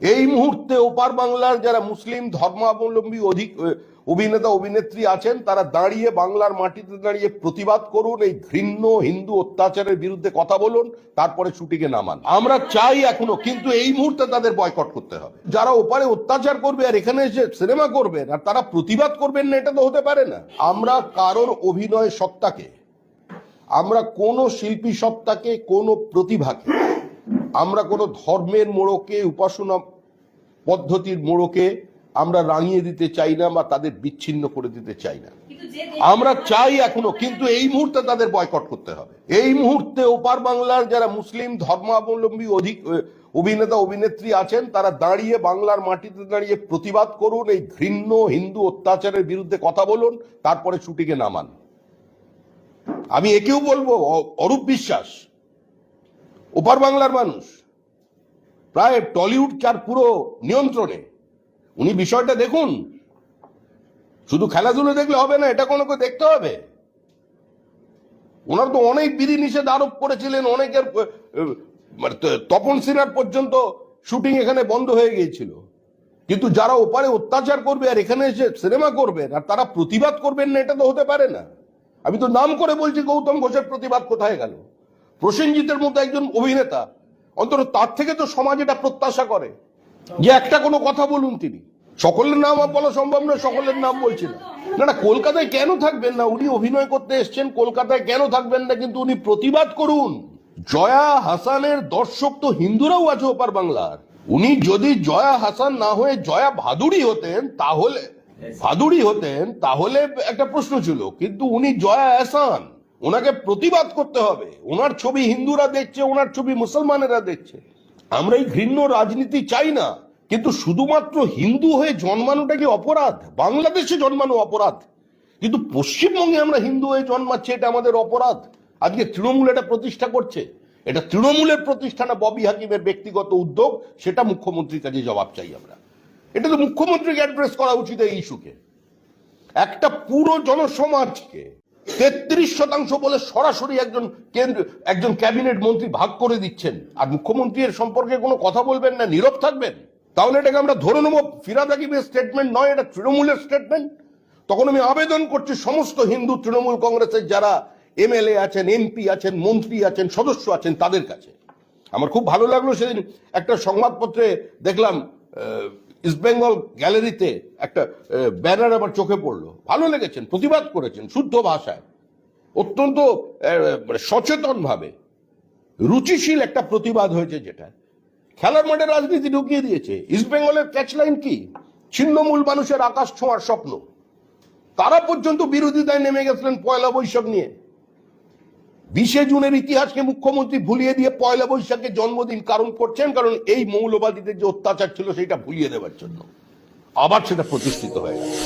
এই মুহূর্তে ওপার বাংলার যারা মুসলিম ধর্মাবলম্বী অভিনেতা অভিনেত্রী আছেন তারা দাঁড়িয়ে বাংলার মাটিতে দাঁড়িয়ে প্রতিবাদ করুন, এই ঘৃণ্য হিন্দু অত্যাচারের বিরুদ্ধে কথা বলুন, তারপরে শুটিংয়ে নামান। আমরা চাই এখনো, কিন্তু এই মুহূর্তে তাদের বয়কট করতে হবে। যারা ওপারে অত্যাচার করবে আর এখানে এসে সিনেমা করবেন আর তারা প্রতিবাদ করবেন না, এটা তো হতে পারে না। আমরা কারোর অভিনয় সত্তাকে, আমরা কোনো শিল্পী সত্তাকে, কোনো প্রতিভাকে, আমরা কোনো ধর্মের মোড়কে, উপাসনা পদ্ধতির মোড়কে আমরা রাঙিয়ে দিতে চাই না বা তাদের বিচ্ছিন্ন করে দিতে চাই না। আমরা চাই এখনো, কিন্তু এই মুহূর্তে তাদের বয়কট করতে হবে। এই মুহূর্তে ওপার বাংলার যারা মুসলিম ধর্মাবলম্বী অভিনেতা অভিনেত্রী আছেন তারা দাঁড়িয়ে বাংলার মাটিতে দাঁড়িয়ে প্রতিবাদ করুন, এই ঘৃণ্য হিন্দু অত্যাচারের বিরুদ্ধে কথা বলুন, তারপরে শুটিংয়ে নামান। আমি একেও বলবো, অরূপ বিশ্বাস ওপার বাংলার মানুষ, প্রায় টলিউড চার পুরো নিয়ন্ত্রণে, উনি বিষয়টা দেখুন। শুধু খেলাধুলো দেখলে হবে না, এটা কোনো দেখতে হবে। ওনার তো অনেক বিধি নিষেধ আরোপ করেছিলেন, অনেকের তপন সিনহার পর্যন্ত শুটিং এখানে বন্ধ হয়ে গিয়েছিল। কিন্তু যারা ওপারে অত্যাচার করবে আর এখানে এসে সিনেমা করবেন আর তারা প্রতিবাদ করবেন না, এটা তো হতে পারে না। আমি তো নাম করে বলছি, গৌতম ঘোষের প্রতিবাদ কোথায় গেল? প্রসেনজিতের মতো একজন অভিনেতা, অন্তত তার থেকে তো সমাজ এটা প্রত্যাশা করে যে একটা কোনো কথা বলুন তিনি। সকলের নাম বলা সম্ভব নয়, সকলের নাম বলছি না। না, কলকাতায় কেন থাকবেন না? উনি অভিনয় করতে এসছেন, কলকাতায় কেন থাকবেন না? কিন্তু উনি প্রতিবাদ করুন। জয়া হাসানের দর্শক তো হিন্দুরাও আছে ওপার বাংলার। উনি যদি জয়া হাসান না হয়ে জয়া ভাদুড়ি হতেন তাহলে একটা প্রশ্ন ছিল, কিন্তু উনি জয়া হাসান, ওনাকে প্রতিবাদ করতে হবে। ওনার ছবি হিন্দুরা দেখছে, ওনার ছবি মুসলমানেরা দেখছে। আমরা এই ঘৃণ্য রাজনীতি চাই না, কিন্তু শুধুমাত্র হিন্দু হয়ে জন্মানোটা কি অপরাধ? বাংলাদেশে জন্মানো অপরাধ, কিন্তু পশ্চিমবঙ্গে আমরা হিন্দু হয়ে জন্মাচ্ছি, এটা আমাদের অপরাধ। আজকে তৃণমূল এটা প্রতিষ্ঠা করছে, এটা তৃণমূলের প্রতিষ্ঠা না ববি হাকিমের ব্যক্তিগত উদ্যোগ, সেটা মুখ্যমন্ত্রীর কাছে জবাব চাই আমরা। এটা তো মুখ্যমন্ত্রীকে অ্যাড্রেস করা উচিত এই ইস্যুকে। একটা পুরো জনসমাজকে 33% বলে সরাসরি একজন ক্যাবিনেট মন্ত্রী ভাগ করে দিচ্ছেন, আর মুখ্যমন্ত্রী এর সম্পর্কে কোনো কথা বলবেন না, নীরব থাকবেন। তাহলে এটাকে আমরা ধরে নেবো ফিরহাদ হাকিমের স্টেটমেন্ট নয়, এটা তৃণমূলের স্টেটমেন্ট। তখন আমি আবেদন করছি সমস্ত হিন্দু তৃণমূল কংগ্রেসের যারা এমএলএ আছেন, এমপি আছেন, মন্ত্রী আছেন, সদস্য আছেন, তাদের কাছে। আমার খুব ভালো লাগলো সেদিন একটা সংবাদপত্রে দেখলাম, ইস্ট বেঙ্গল গ্যালারিতে একটা ব্যানার আমার চোখে পড়লো, ভালো লেগেছেন, প্রতিবাদ করেছেন শুদ্ধ ভাষায়, অত্যন্ত সচেতন ভাবে, রুচিশীল একটা প্রতিবাদ হয়েছে, যেটা খেলার মাঠে রাজনীতি ঢুকিয়ে দিয়েছে। ইস্ট বেঙ্গলের ক্যাচলাইন কি? ছিন্নমূল মানুষের আকাশ ছোঁয়ার স্বপ্ন। তারা পর্যন্ত বিরোধিতায় নেমে গেছিলেন পয়লা বৈশাখ নিয়ে। 20শে জুনের ইতিহাসকে মুখ্যমন্ত্রী ভুলিয়ে দিয়ে পয়লা বৈশাখের জন্মদিন কারণ করছেন, কারণ এই মৌলবাদীদের যে অত্যাচার ছিল সেটা ভুলিয়ে দেওয়ার জন্য। আবার সেটা প্রতিষ্ঠিত হয়ে গেছে।